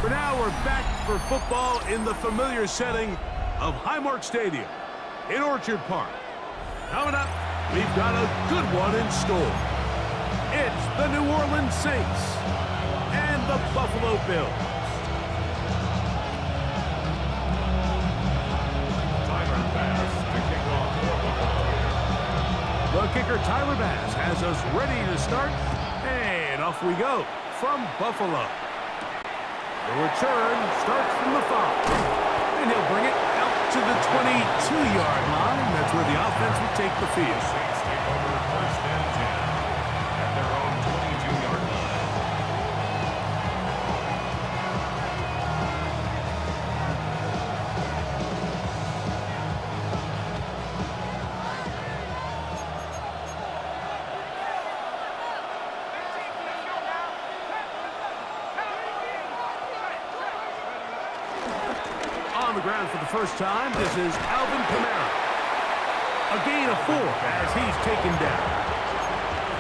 For now, we're back for football in the familiar setting of Highmark Stadium in Orchard Park. Coming up, we've got a good one in store. It's the New Orleans Saints and the Buffalo Bills. The kicker, Tyler Bass, has us ready to start, and off we go from Buffalo. The return starts from the 5, and he'll bring it out to the 22-yard line. That's where the offense will take the field. Saints take over first and 10 at their own 22-yard line. On the ground for the first time, this is Alvin Kamara. A gain of 4 as he's taken down.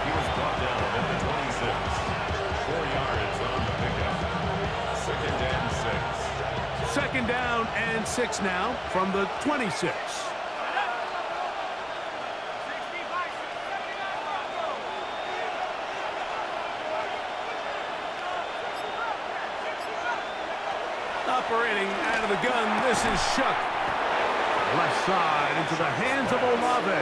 He was brought down at the 26. 4 yards on the pickup. Second and 6. 2nd down and 6 now from the 26. Operating out of the gun, this is Shuck. Left side into the hands of Olave.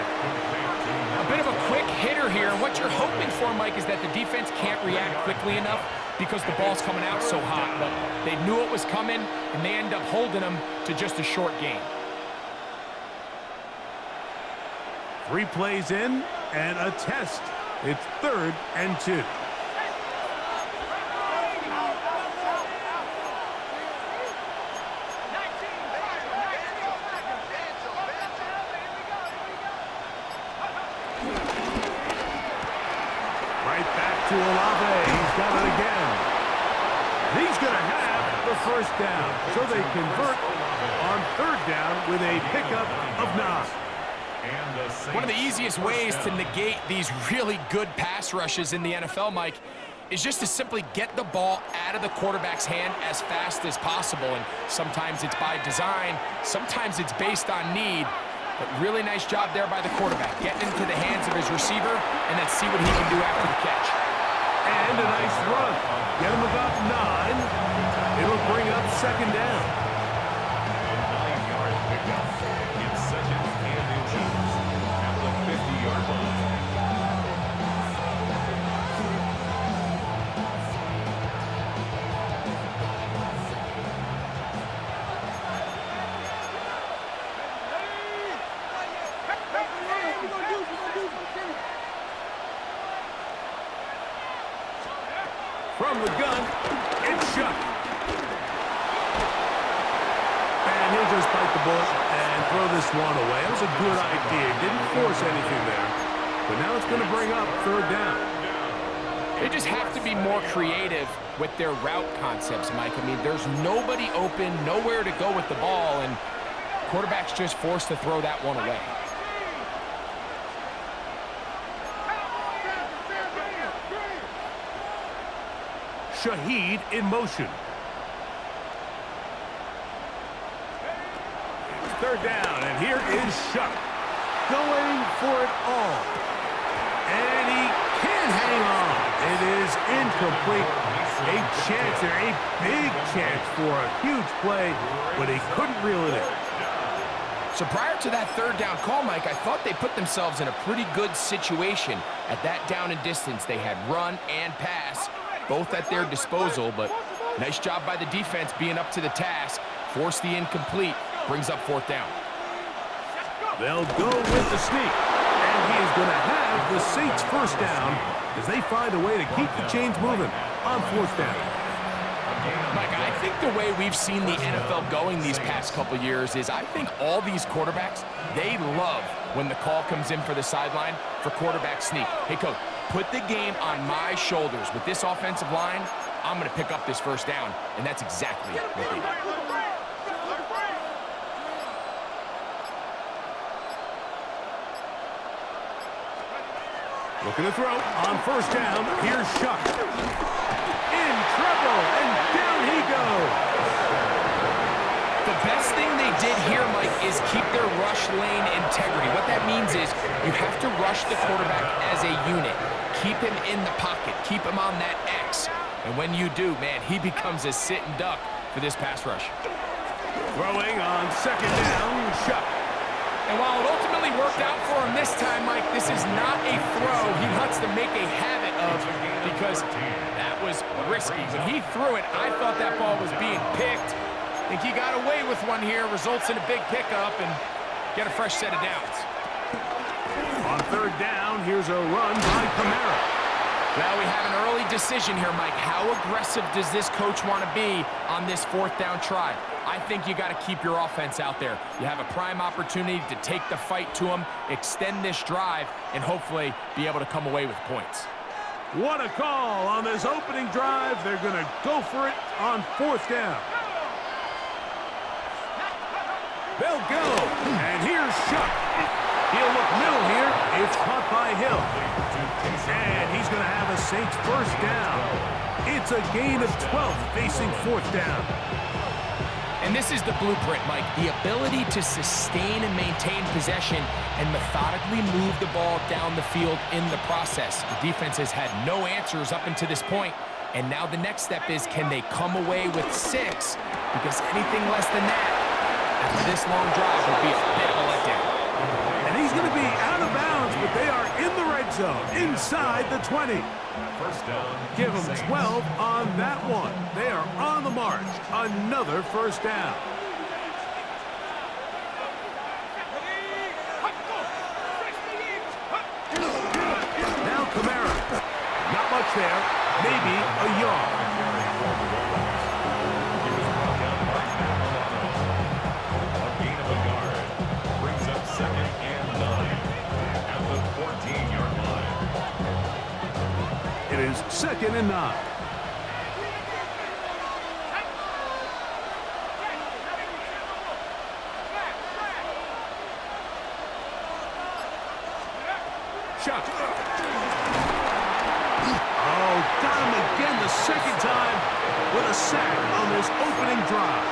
A bit of a quick hitter here. What you're hoping for, Mike, is that the defense can't react quickly enough because the ball's coming out so hot. But they knew it was coming, and they end up holding them to just a short gain. 3 plays in and a test. It's 3rd and 2. To Olave, he's got it again. He's going to have the 1st down, so they convert on 3rd down with a pickup of 9. One of the easiest ways to negate these really good pass rushes in the NFL, Mike, is just to simply get the ball out of the quarterback's hand as fast as possible. And sometimes it's by design, sometimes it's based on need. But really nice job there by the quarterback, getting into the hands of his receiver and then see what he can do after the catch. And a nice run. Get him about 9. It'll bring up 2nd down. A 9-yard pickup. It's 2nd and inches at the 50-yard line. From the gun, it's Shuck. And he'll just bite the bullet and throw this one away. It was a good idea. Didn't force anything there. But now it's going to bring up 3rd down. They just have to be more creative with their route concepts, Mike. I mean, there's nobody open, nowhere to go with the ball, and quarterback's just forced to throw that one away. Shaheed in motion. 3rd down, and here is Shuck going for it all. And he can hang on. It is incomplete. A chance there, a big chance for a huge play, but he couldn't reel it in. So prior to that 3rd down call, Mike, I thought they put themselves in a pretty good situation. At that down and distance, they had run and pass, both at their disposal, but nice job by the defense being up to the task. Force the incomplete, brings up 4th down. They'll go with the sneak, and he is going to have the Saints 1st down as they find a way to keep the chains moving on 4th down. Mike, I think the way we've seen the NFL going these past couple years is I think all these quarterbacks, they love when the call comes in for the sideline for quarterback sneak. Hey, coach, put the game on my shoulders. With this offensive line, I'm going to pick up this 1st down, and that's exactly what they did. Looking to throw on 1st down. Here's Shuck. In trouble, and down he goes. is keep their rush lane integrity. What that means is you have to rush the quarterback as a unit. Keep him in the pocket. Keep him on that X. And when you do, man, he becomes a sitting duck for this pass rush. Throwing on second down, Shuck. And while it ultimately worked out for him this time, Mike, this is not a throw he wants to make a habit of because that was risky. When he threw it, I thought that ball was being picked. I think he got away with one here, results in a big pickup, and get a fresh set of downs. On third down, here's a run by Kamara. Well, we have an early decision here, Mike. How aggressive does this coach want to be on this fourth down try? I think you got to keep your offense out there. You have a prime opportunity to take the fight to them, extend this drive, and hopefully be able to come away with points. What a call on this opening drive. They're going to go for it on fourth down. They'll go, and here's Shuck. He'll look middle here. It's caught by Hill. And he's going to have a Saints first down. It's a gain of 12 facing fourth down. And this is the blueprint, Mike. The ability to sustain and maintain possession and methodically move the ball down the field in the process. The defense has had no answers up until this point. And now the next step is, can they come away with 6? Because anything less than that, after this long drive, will be a bit of a letdown. And he's going to be out of bounds, but they are in the red zone, inside the 20. First down. Give them 12 on that one. They are on the march. Another first down. Now Kamara. Not much there. Maybe a yard. It is 2nd and 9. Chuck. Oh, got him again the second time with a sack on this opening drive.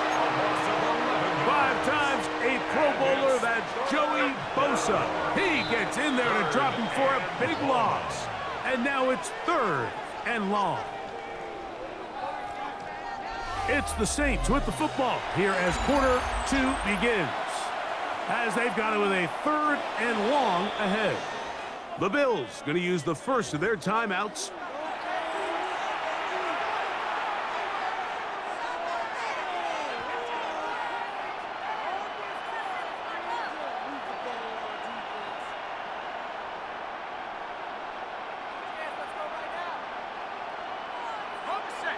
5 times a Pro Bowler, that's Joey Bosa. He gets in there to drop him for a big loss. And now it's 3rd and long. It's the Saints with the football here as quarter 2 begins. As they've got it with a 3rd and long ahead. The Bills going to use the first of their timeouts.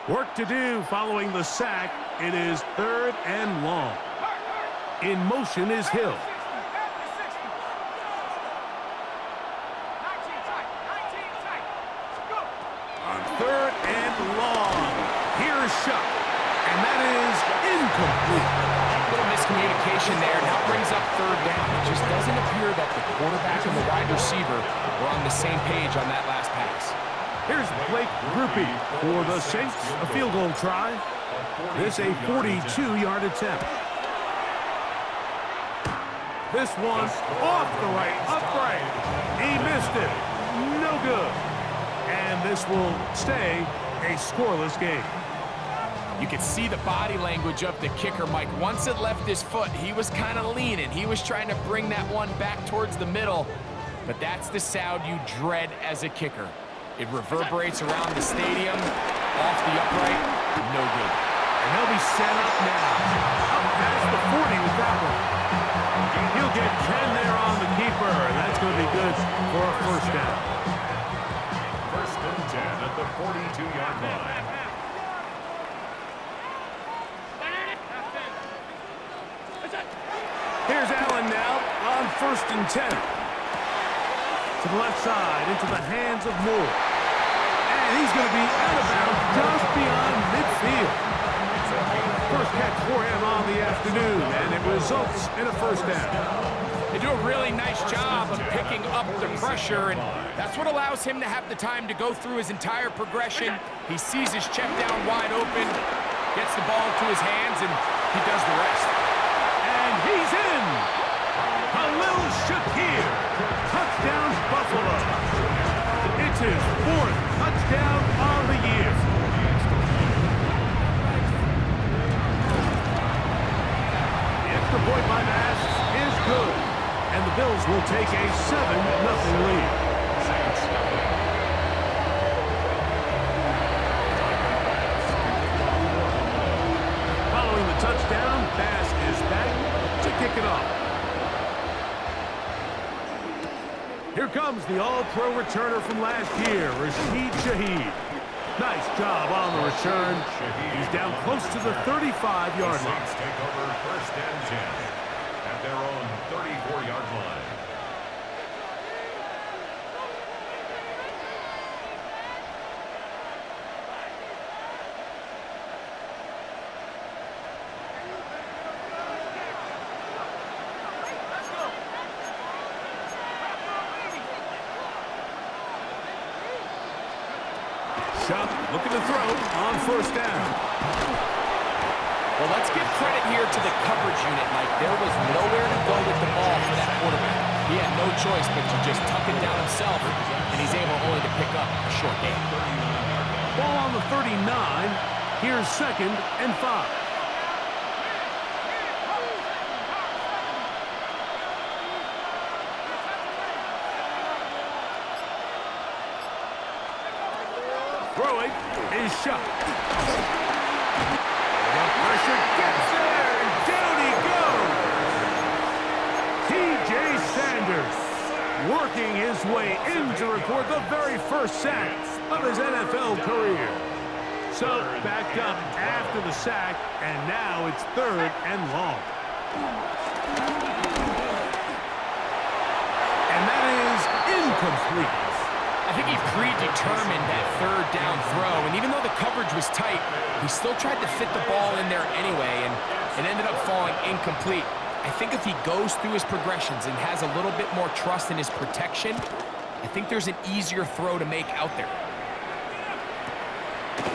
Work to do following the sack. It is 3rd and long. In motion is Hill. On 3rd and long. Here's Shuck. And that is incomplete. A little miscommunication there. Now brings up 3rd down. It just doesn't appear that the quarterback and the wide receiver were on the same page on that last pass. Here's Blake Grupe for the Saints. A field goal try. This a 42-yard attempt. This one off the right, upright. He missed it. No good. And this will stay a scoreless game. You could see the body language of the kicker, Mike. Once it left his foot, he was kind of leaning. He was trying to bring that one back towards the middle. But that's the sound you dread as a kicker. It reverberates around the stadium, off the upright, no good. And he'll be set up now. Up past the 40 with that one. He'll get 10 there on the keeper, and that's going to be good for a first down. 1st and 10 at the 42-yard line. Here's Allen now on 1st and 10. To the left side, into the hands of Moore. And he's going to be out of bounds just beyond midfield. First catch for him on the afternoon, and it results in a first down. They do a really nice job of picking up the pressure, and that's what allows him to have the time to go through his entire progression. He sees his check down wide open, gets the ball into his hands, and he does the rest. And And he's in. Khalil Shakir. Touchdown, Buffalo. It's his 4th touchdown on the year. The extra point by Bass is good. And the Bills will take a 7-0 lead. Following the touchdown, Bass is back to kick it off. Here comes the all-pro returner from last year, Rashid Shaheed. Nice job on the return. He's down close to the 35-yard line. Saints take over 1st and 10 at their own 34-yard line. Shuck looking to throw on 1st down. Well, let's give credit here to the coverage unit, Mike. There was nowhere to go with the ball for that quarterback. He had no choice but to just tuck it down himself, and he's able only to pick up a short gain. Ball on the 39. Here's 2nd and 5. Throwing is shot. The pressure gets there, and down he goes. T.J. Sanders working his way in to record the very first sack of his NFL career. So backed up after the sack, and now it's 3rd and long. And that is incomplete. I think he predetermined that 3rd down throw, and even though the coverage was tight, he still tried to fit the ball in there anyway, and it ended up falling incomplete. I think if he goes through his progressions and has a little bit more trust in his protection, I think there's an easier throw to make out there.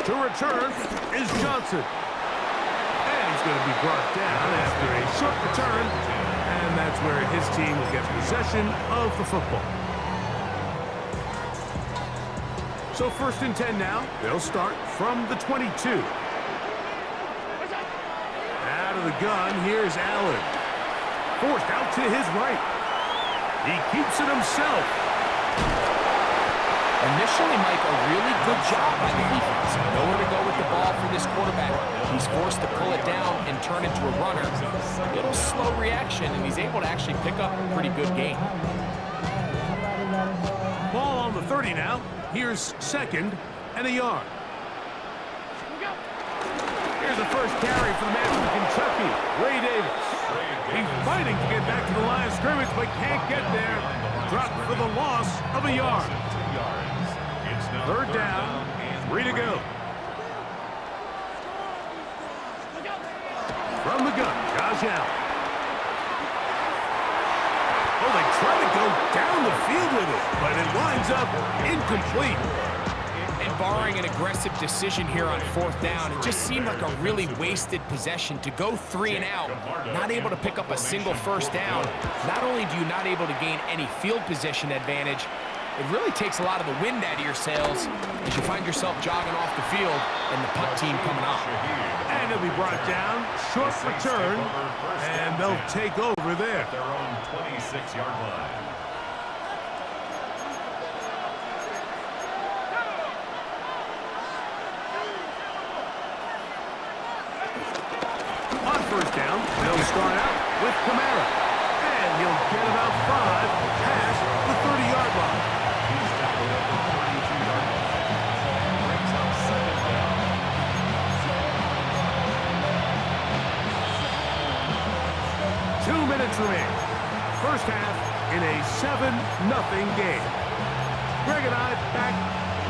To return is Johnson. And he's going to be brought down after a short return, and that's where his team will get possession of the football. So 1st and 10 now. They'll start from the 22. Out of the gun, here's Allen. Forced out to his right. He keeps it himself. Initially, Mike, a really good job by the defense. Nowhere to go with the ball for this quarterback. He's forced to pull it down and turn into a runner. A little slow reaction, and he's able to actually pick up a pretty good gain. Ball on the 30 now. Here's 2nd and a yard. Here's the first carry for the man from Kentucky, Ray Davis. He's fighting to get back to the line of scrimmage, but can't get there. Dropped for the loss of a yard. 3rd down, 3 to go. From the gun, Josh Allen. Oh, they try to go down the field with it, but it winds up incomplete. And barring an aggressive decision here on 4th down, it just seemed like a really wasted possession to go 3 and out, not able to pick up a single 1st down. Not only do you not able to gain any field position advantage, it really takes a lot of the wind out of your sails as you find yourself jogging off the field and the punt team coming on. And he'll be brought down, short return, and they'll take over there. Their own 26-yard line. On 1st down, they'll start out with Kamara. And he'll get about 5 past the 30-yard line. He's tackled at the 32-yard line. Brings up 2nd down. 2 minutes remain. First half in a 7-0 game. Greg and I back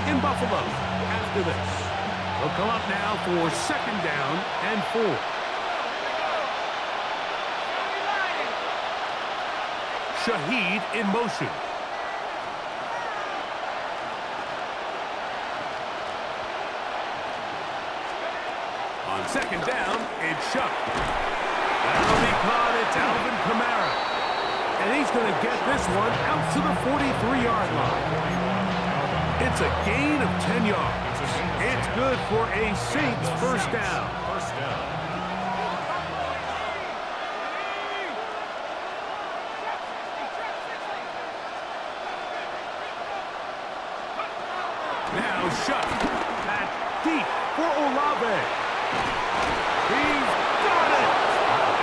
in Buffalo after this. They'll come up now for 2nd down and 4. Shaheed in motion. On 2nd down, it's Shuck. That'll be caught. It's And he's going to get this one out to the 43-yard line. It's a gain of 10 yards. It's good for a Saints first down. Now shut. Back deep for Olave. He's got it.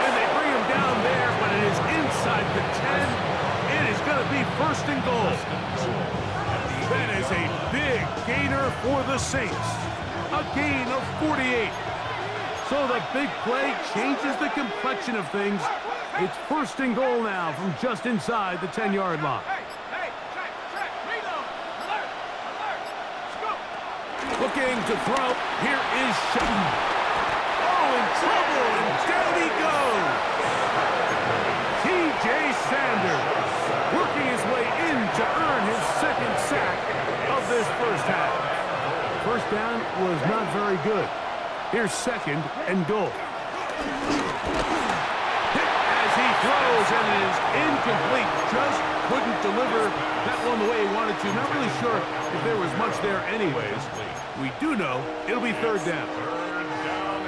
And they bring him down there, but it is inside the 10. It is going to be first and goal. That is a big gainer for the Saints. A gain of 48. So the big play changes the complexion of things. It's first and goal now from just inside the 10-yard line. Looking to throw. Here is Shelton. Oh, in trouble, and down he goes. T.J. Sanders working his way in to earn his second sack of this first half. First down was not very good. Here's second and goal. Hit as he throws, and it is incomplete. Just couldn't deliver that one the way he wanted to. Not really sure if there was much there anyways. We do know it'll be third down.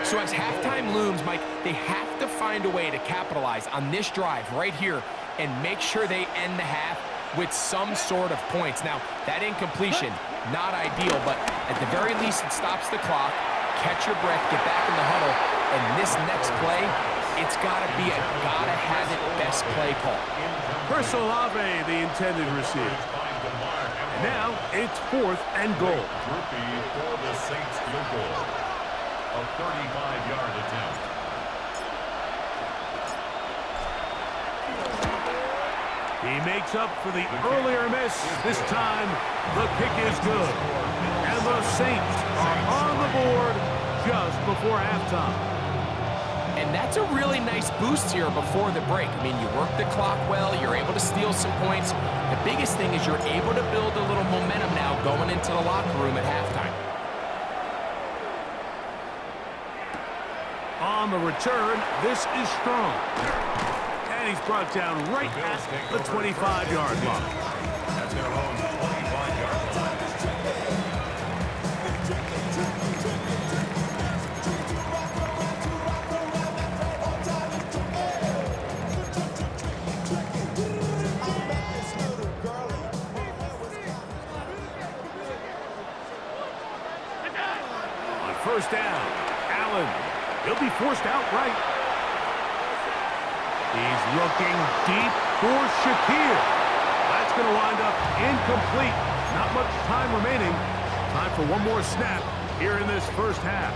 So as halftime looms, Mike, they have to find a way to capitalize on this drive right here and make sure they end the half with some sort of points. Now, that incompletion, not ideal, but at the very least it stops the clock. Catch your breath, get back in the huddle, and this next play, it's got to be a gotta-have-it best play call. Chris Olave, the intended receiver. And now it's fourth and goal. For the Saints field goal. A 35-yard attempt. He makes up for the earlier miss. This time, the kick is good. And the Saints are on the board just before halftime. And that's a really nice boost here before the break. I mean, you work the clock well, you're able to steal some points. The biggest thing is you're able to build a little momentum now going into the locker room at halftime. On the return, this is strong. And he's brought down right at the 25-yard line. That's their own 25-yard line. On first down, Allen. He'll be forced outright. He's looking deep for Shakir. That's going to wind up incomplete. Not much time remaining. Time for one more snap here in this first half.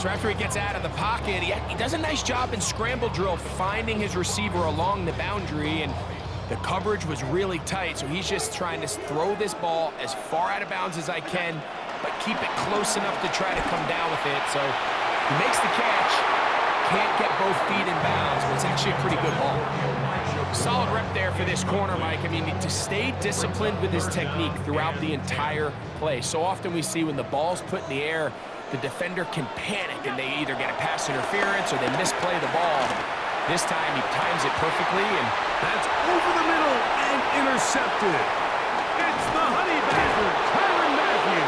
So after he gets out of the pocket, he does a nice job in scramble drill finding his receiver along the boundary, and the coverage was really tight, so he's just trying to throw this ball as far out of bounds as I can, but keep it close enough to try to come down with it. So he makes the catch, can't get both feet in bounds, but it's actually a pretty good ball. Solid rep there for this corner, Mike. I mean, to stay disciplined with his technique throughout the entire play. So often we see when the ball's put in the air, the defender can panic and they either get a pass interference or they misplay the ball. This time he times it perfectly, and that's over the middle and intercepted. It's the Honey Badger, Tyrann Mathieu.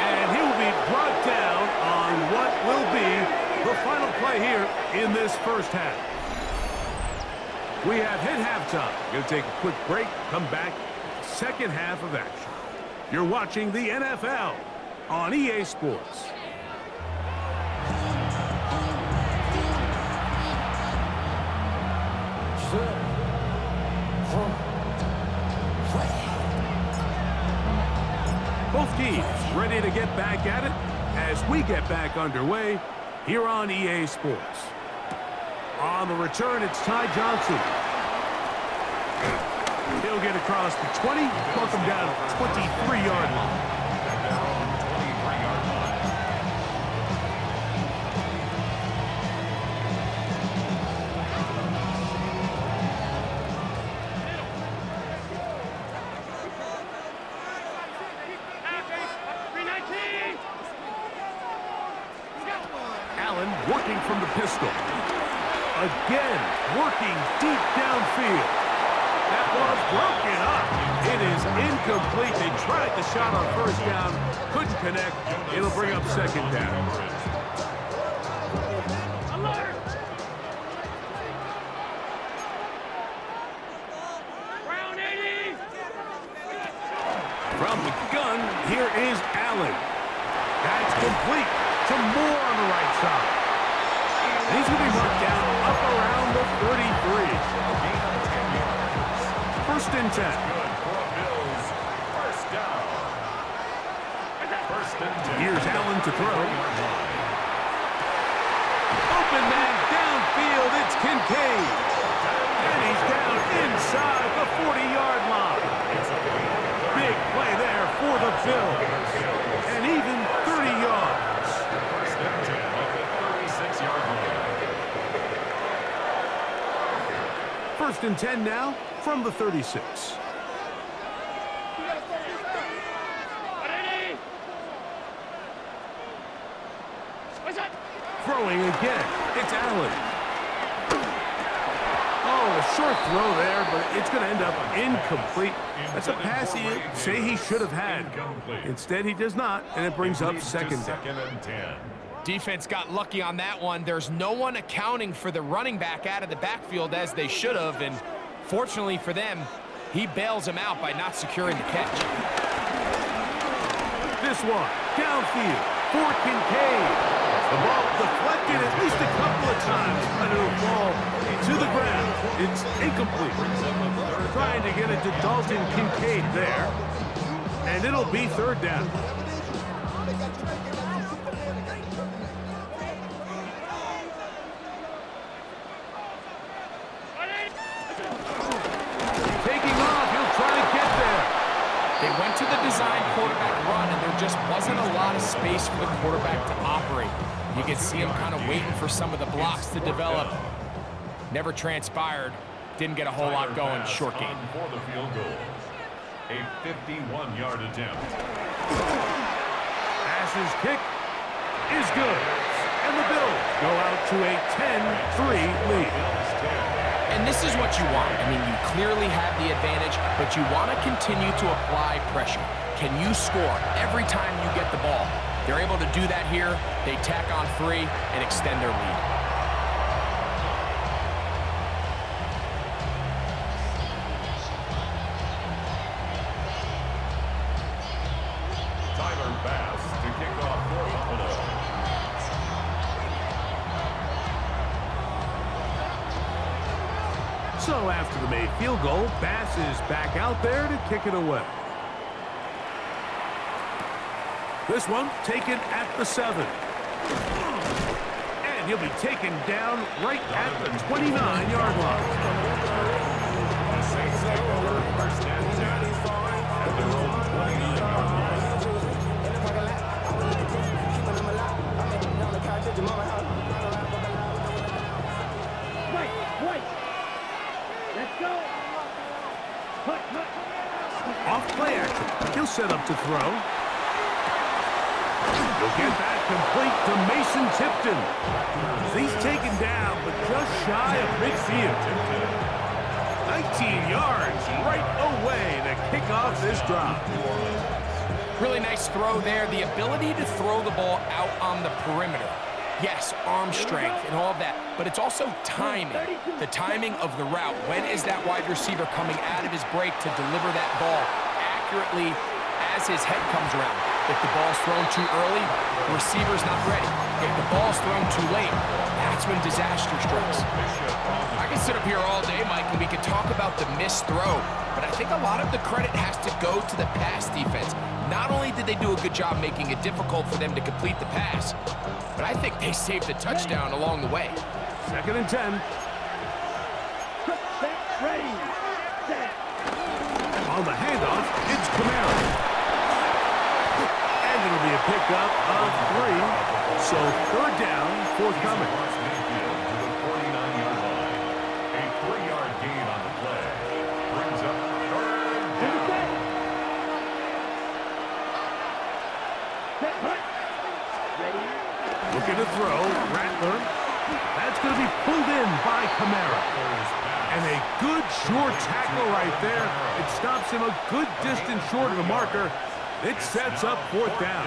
And he will be brought down on what will be the final play here in this first half. We have hit halftime. Going to take a quick break, come back, second half of action. You're watching the NFL on EA Sports. Both teams ready to get back at it as we get back underway here on EA Sports. On the return, it's Ty Johnson. He'll get across the 20, welcome down to the 23-yard line. Allen working from the pistol. again, working deep downfield. That ball's broken up. It is incomplete. They tried the shot on first down, couldn't connect. It'll bring up second down. Alert! Round 80! From the gun, here is Allen. That's complete to Moore on the right side. And he's going to be marked down up around the 33. First and 10. First down. First and 10. Here's Allen to throw. Open man downfield. It's Kincaid. And he's down inside the 40-yard line. Big play there for the Bills. And even 30 yards. First and 10 at the 36-yard line. First and 10 now from the 36. Throwing again. It's Allen. Oh, a short throw there, but it's going to end up incomplete. That's a pass he'd say he should have had. Instead, he does not, and it brings up second down. Second and 10. Defense got lucky on that one. There's no one accounting for the running back out of the backfield as they should have, and fortunately for them, he bails him out by not securing the catch. This one, downfield for Kincaid. The ball deflected at least a couple of times, but it'll fall to the ground. It's incomplete. Trying to get it to Dalton Kincaid there, and it'll be third down. Taking off, he'll try to get there. They went to the design quarterback run, and there just wasn't a lot of space for the quarterback to operate. You can see him kind of waiting for some of the blocks to develop. Never transpired. Didn't get a whole lot going. Short game. For the field goal. A 51-yard attempt. Pass's kick is good. And the Bills go out to a 10-3 lead. And this is what you want. I mean, you clearly have the advantage, but you want to continue to apply pressure. Can you score every time you get the ball? They're able to do that here. They tack on 3 and extend their lead. Tyler Bass to kick off for Buffalo. So after the made field goal, Bass is back out there to kick it away. This one taken at the 7. And he'll be taken down right at the 29-yard line. The Saints take over first and 10 at their own 29-yard line. Wait. Let's go. Off play action. He'll set up to throw. He'll get that complete to Mason Tipton. He's taken down, but just shy of midfield. 19 yards right away to kick off this drive. Really nice throw there. The ability to throw the ball out on the perimeter. Yes, arm strength and all of that, but it's also timing. The timing of the route. When is that wide receiver coming out of his break to deliver that ball accurately as his head comes around? If the ball's thrown too early, the receiver's not ready. If the ball's thrown too late, that's when disaster strikes. I can sit up here all day, Mike, and we could talk about the missed throw, but I think a lot of the credit has to go to the pass defense. Not only did they do a good job making it difficult for them to complete the pass, but I think they saved the touchdown along the way. Second and 10. Ready. Set. On the handoff, it's Kamara. And it'll be a pickup of 3. So third down forthcoming. Mayfield to the 49-yard line. A 3-yard gain on the play. Brings up third down. Looking to throw, Rattler. That's going to be pulled in by Kamara. And a good short tackle right there. It stops him a good distance short of the marker. It sets up 4th down.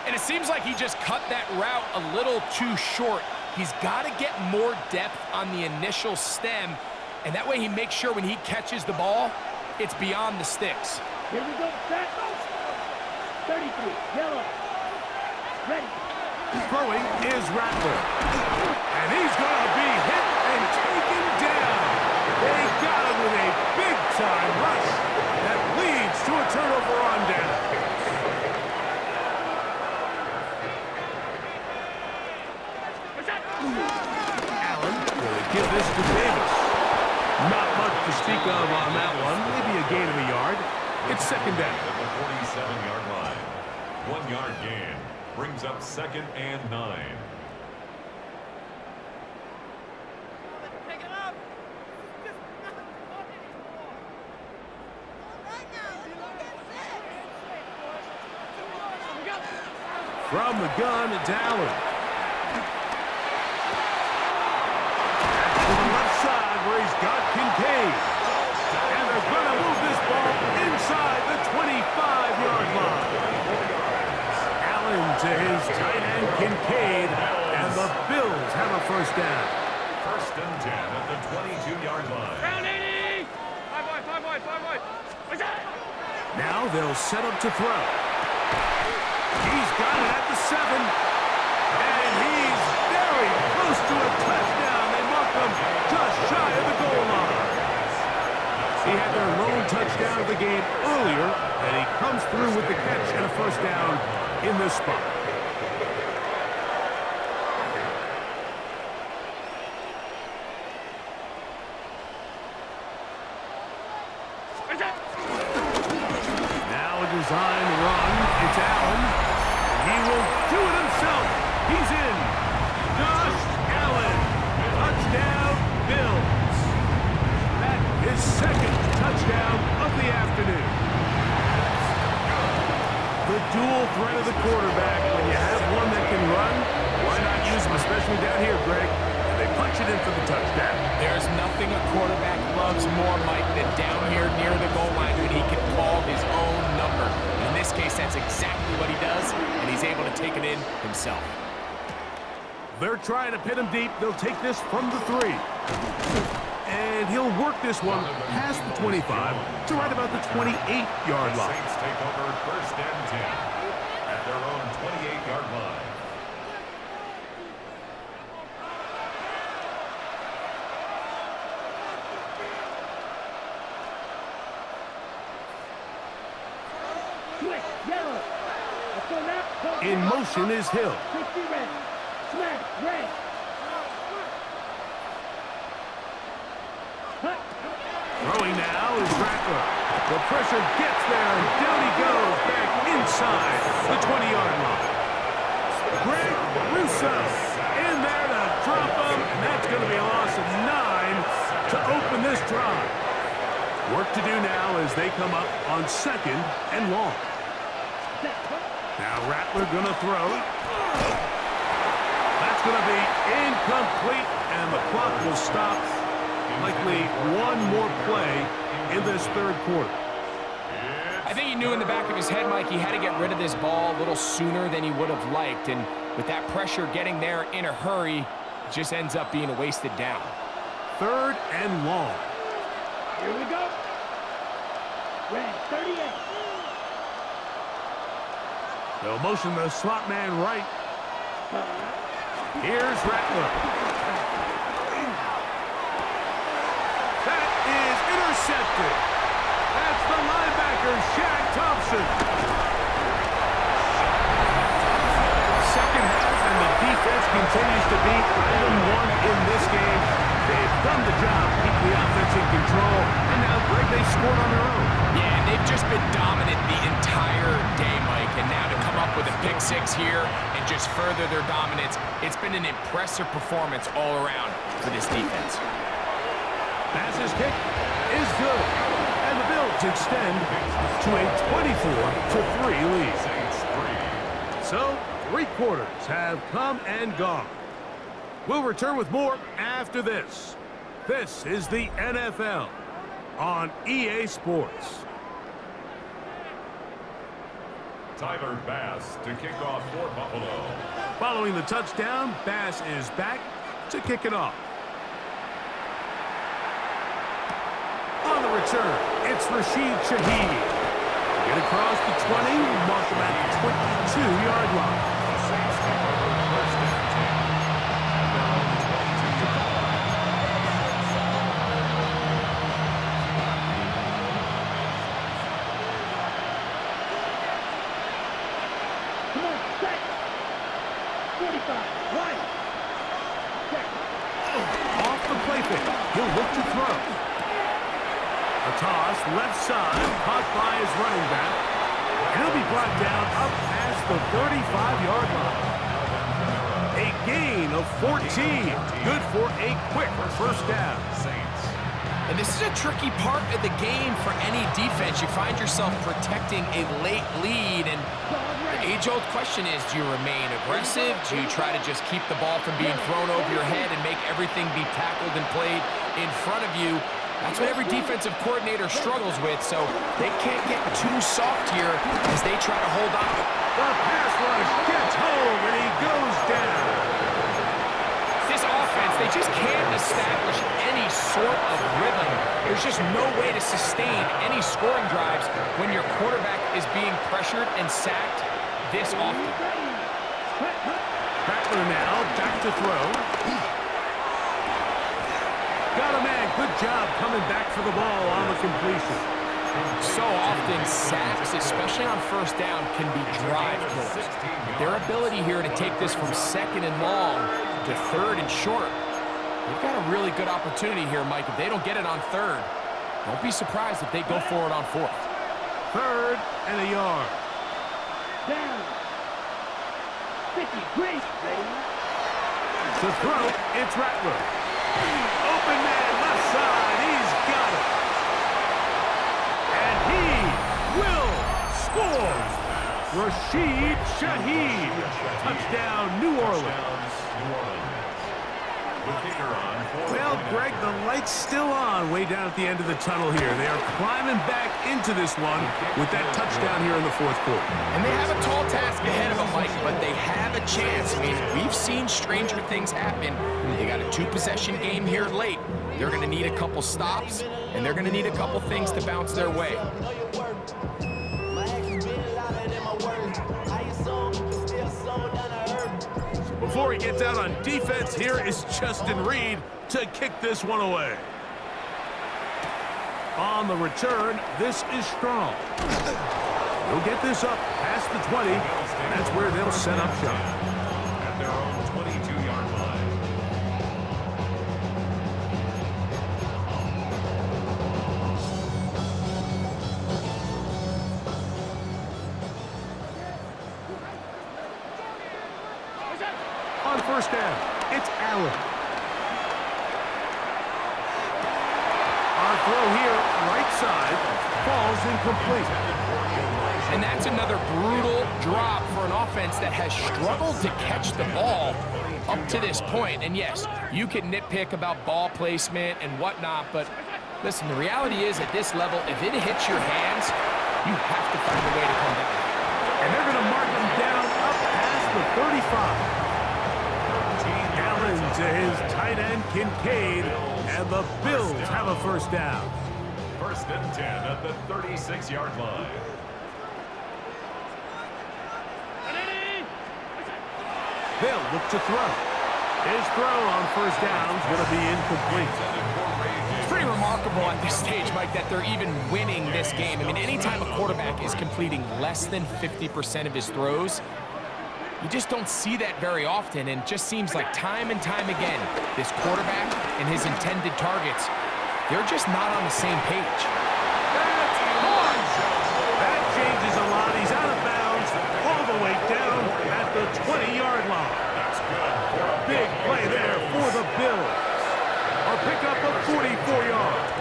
And it seems like he just cut that route a little too short. He's got to get more depth on the initial stem, and that way he makes sure when he catches the ball, it's beyond the sticks. Here we go, set. 33, yellow. Ready. Throwing is Rattler. And he's going to be hit and taken down. They got him with a big-time rush that leads to a turnover on down. Allen will give this to Davis. Not much to speak of on that one. Maybe a gain of a yard. It's 2nd down. At the 47-yard line. 1-yard gain. Brings up 2nd and 9. Pick it up. This is not fun anymore. Right now, let's go get set. From the gun, it's Allen. To the left side where he's got Kincaid. And they're going to move this ball inside the 25-yard line. Allen to his tight end, Kincaid. And the Bills have a 1st down. 1st and 10 at the 22-yard line. Round 80. 5 wide. What's that? Now they'll set up to throw. He's got it at the 7. And he's very close to a touchdown. They mark him just shy of the goal line. He had their lone touchdown of the game earlier, and he comes through with the catch and a 1st down in this spot. Now a design run. It's Allen. He will do it himself. He's in. Josh Allen. Touchdown, Bills. That is 2nd touchdown of the afternoon. The dual threat of the quarterback. When you have one that can run, why not use him, especially down here, Greg? And they punch it in for the touchdown. There's nothing a quarterback loves more, Mike, than down here near the goal line when he can call his own number. In this case, that's exactly what he does, and he's able to take it in himself. They're trying to pin him deep. They'll take this from the 3. And he'll work this one past the 25 to right about the 28-yard The line. Saints take over 1st and 10 at their own 28-yard line. Switch, yellow. Let's go now. In motion is Hill. 60 red. Smash, red. Hut. Throwing now is Rattler. The pressure gets there, and down he goes back inside the 20-yard line. Greg Russo in there to drop him, and that's going to be a loss of 9 to open this drive. Work to do now as they come up on 2nd and long. Now Rattler going to throw. That's going to be incomplete, and the clock will stop. Likely one more play in this 3rd quarter. I think he knew in the back of his head, Mike, he had to get rid of this ball a little sooner than he would have liked. And with that pressure getting there in a hurry, it just ends up being a wasted down. 3rd and long. Here we go. Red, 38. They'll motion the slot man right. Here's Rattler. That is intercepted. That's the linebacker, Shaq Thompson. Second half, and the defense continues to be item 1 in this game. They've done the job, keep the offense in control, and now, Greg, they scored on their own. Yeah, and they've just been dominant the entire day, Mike. And now to come up with a pick 6 here and just further their dominance, it's been an impressive performance all around for this defense. Passes kick is good, and the Bills extend to a 24-3 lead. Saints 3. So, 3 quarters have come and gone. We'll return with more after this. This is the NFL on EA Sports. Tyler Bass to kick off for Buffalo. Following the touchdown, Bass is back to kick it off. On the return, it's Rashid Shaheed. Get across the 20, mark him at the 22-yard line. The Saints take over first and 10 at their own 22-yard line. Come on, set. 45, right. Check. Off the play fake, he'll look to throw. A toss, left side, caught by his running back. And he'll be brought down up past the 35-yard line. A gain of 14. Good for a quick first down. Saints. And this is a tricky part of the game for any defense. You find yourself protecting a late lead, and the age-old question is, do you remain aggressive? Do you try to just keep the ball from being thrown over your head and make everything be tackled and played in front of you? That's what every defensive coordinator struggles with, so they can't get too soft here as they try to hold on. The pass rush gets home, and he goes down. This offense, they just can't establish any sort of rhythm. There's just no way to sustain any scoring drives when your quarterback is being pressured and sacked this often. Rattler now, back to throw. Got a man, good job coming back for the ball on the completion. So often, sacks, especially on first down, can be drive kills. Their ability here to take this from second and long to third and short, they've got a really good opportunity here, Mike. If they don't get it on third, don't be surprised if they go for it on fourth. Third and a yard. Down. 50, great, ready. To throw, it's Rattler. Open man, left side, he's got it. And he will score. Rashid Shaheed. Touchdown, New Orleans. The kicker on for Well, Greg, the light's still on way down at the end of the tunnel here. They are climbing back into this one with that touchdown here in the fourth quarter. And they have a tall task ahead of them, Mike, but they have a chance. I mean, we've seen stranger things happen. They got a two-possession game here late. They're going to need a couple stops, and they're going to need a couple things to bounce their way. Before he gets out on defense, here is Justin Reed to kick this one away. On the return, this is Strong. He'll get this up past the 20. That's where they'll set up shop. at their own 22-yard line. On first down, it's Allen. Our throw here, right side, falls incomplete. And that's another brutal drop for an offense that has struggled to catch the ball up to this point. And yes, you can nitpick about ball placement and whatnot, but listen, the reality is at this level, if it hits your hands, you have to find a way to come down. And they're going to mark him down up past the 35. Allen to his tight end, Kincaid, and the Bills have a first down. First and 10 at the 36-yard line. They'll look to throw. His throw on first down is going to be incomplete. It's pretty remarkable at this stage, Mike, that they're even winning this game. I mean, anytime a quarterback is completing less than 50% of his throws, you just don't see that very often, and it just seems like time and time again, this quarterback and his intended targets, they're just not on the same page. That's hard. That changes a lot. He's out of bounds all the way down at the 20-yard line. That's good for a Big play there for the Bills. A pickup of 44 yards.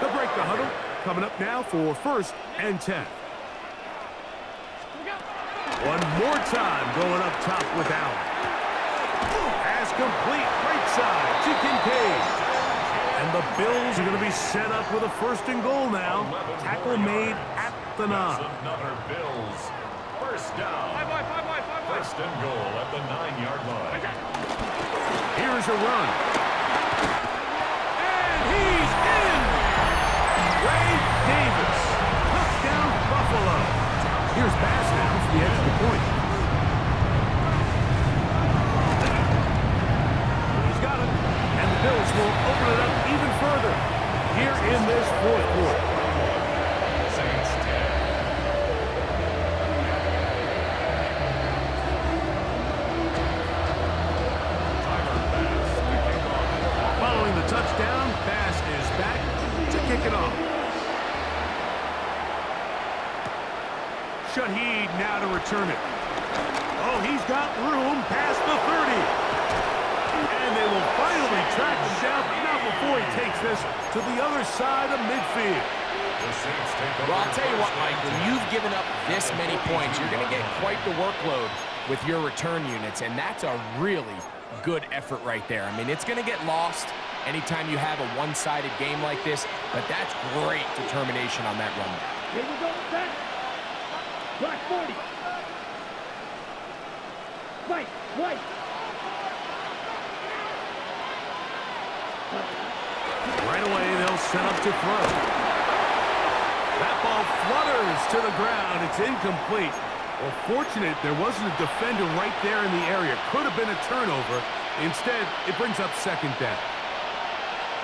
The break the huddle coming up now for first and 10. One more time going up top with Allen. Pass complete, right side to Kincaid. And the Bills are going to be set up with a 1st and goal now. Tackle made at the 9. Another Bills. First down. 5 wide, 5 wide, 5 wide. First and goal at the 9-yard line. Here's a run. And he's in! Ray Davis. Touchdown, Buffalo. Here's Bass now for the extra point. He's got it. And the Bills will open it up even further here in this 4th quarter. Saints 10. Following the touchdown, Bass is back to kick it off. Shaheed now to return it. Oh, he's got room past the 30. And they will finally track him down, but not before he takes this to the other side of midfield. Well, I'll tell you what, Mike, when you've given up this many points, you're going to get quite the workload with your return units, and that's a really good effort right there. I mean, it's going to get lost anytime you have a one-sided game like this, but that's great determination on that run. Here we go, set. Black 40. White, white. Right away, they'll set up to throw. That ball flutters to the ground. It's incomplete. Well, fortunate there wasn't a defender right there in the area. Could have been a turnover. Instead, it brings up 2nd down.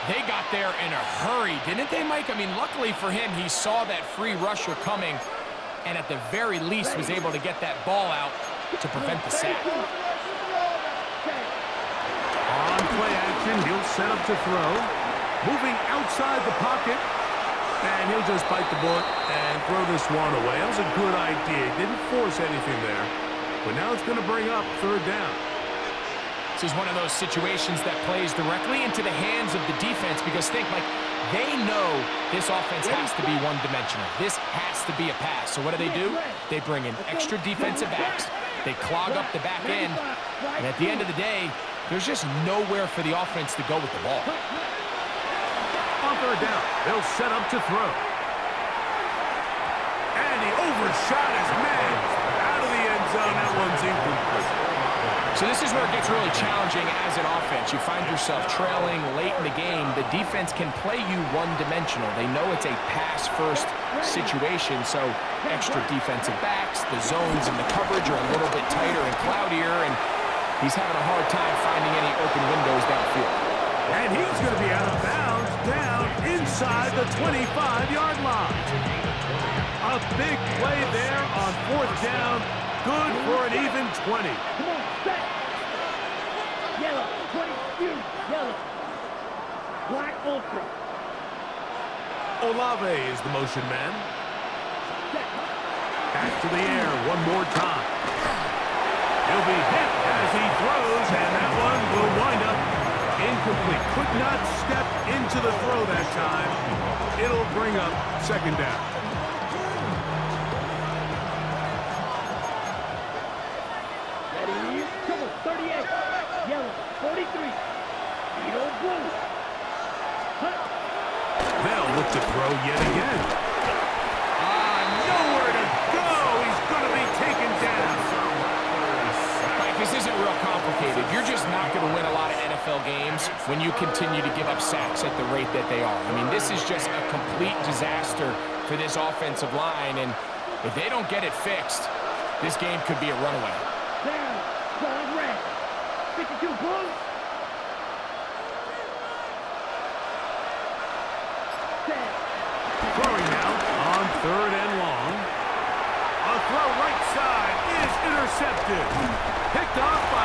They got there in a hurry, didn't they, Mike? I mean, luckily for him, he saw that free rusher coming and at the very least was able to get that ball out to prevent the sack. On play action, he'll set up to throw. Moving outside the pocket. And he'll just bite the bullet and throw this one away. That was a good idea. Didn't force anything there. But now it's going to bring up 3rd down. This is one of those situations that plays directly into the hands of the defense because think, Mike, they know this offense has to be one-dimensional. This has to be a pass. So what do? They bring in extra defensive backs. They clog up the back end. And at the end of the day, there's just nowhere for the offense to go with the ball. On 3rd down, they'll set up to throw. And he overshot his man out of the end zone. That one's incomplete. So this is where it gets really challenging as an offense. You find yourself trailing late in the game. The defense can play you one-dimensional. They know it's a pass-first situation, so extra defensive backs, the zones and the coverage are a little bit tighter and cloudier, and he's having a hard time finding any open windows downfield. And he's going to be out of bounds down inside the 25-yard line. A big play there on 4th down. Good for an even 20. Come on, set. Yellow, 20, yellow. Black ultra. Olave is the motion man. Back to the air one more time. He'll be hit as he throws, and that one will wind up incomplete. Could not step into the throw that time. It'll bring up 2nd down. Ready? Come on, 38. Yellow, 43. Eagle blue. They'll look to throw yet again. Nowhere to go. He's going to be taken down. Mike, this isn't real complicated. You're just not going to win a lot of NFL games when you continue to give up sacks at the rate that they are. I mean, this is just a complete disaster for this offensive line, and if they don't get it fixed, this game could be a runaway. Down, going red. 52 blue. Throwing now on 3rd and long. A throw right side is intercepted. Picked off by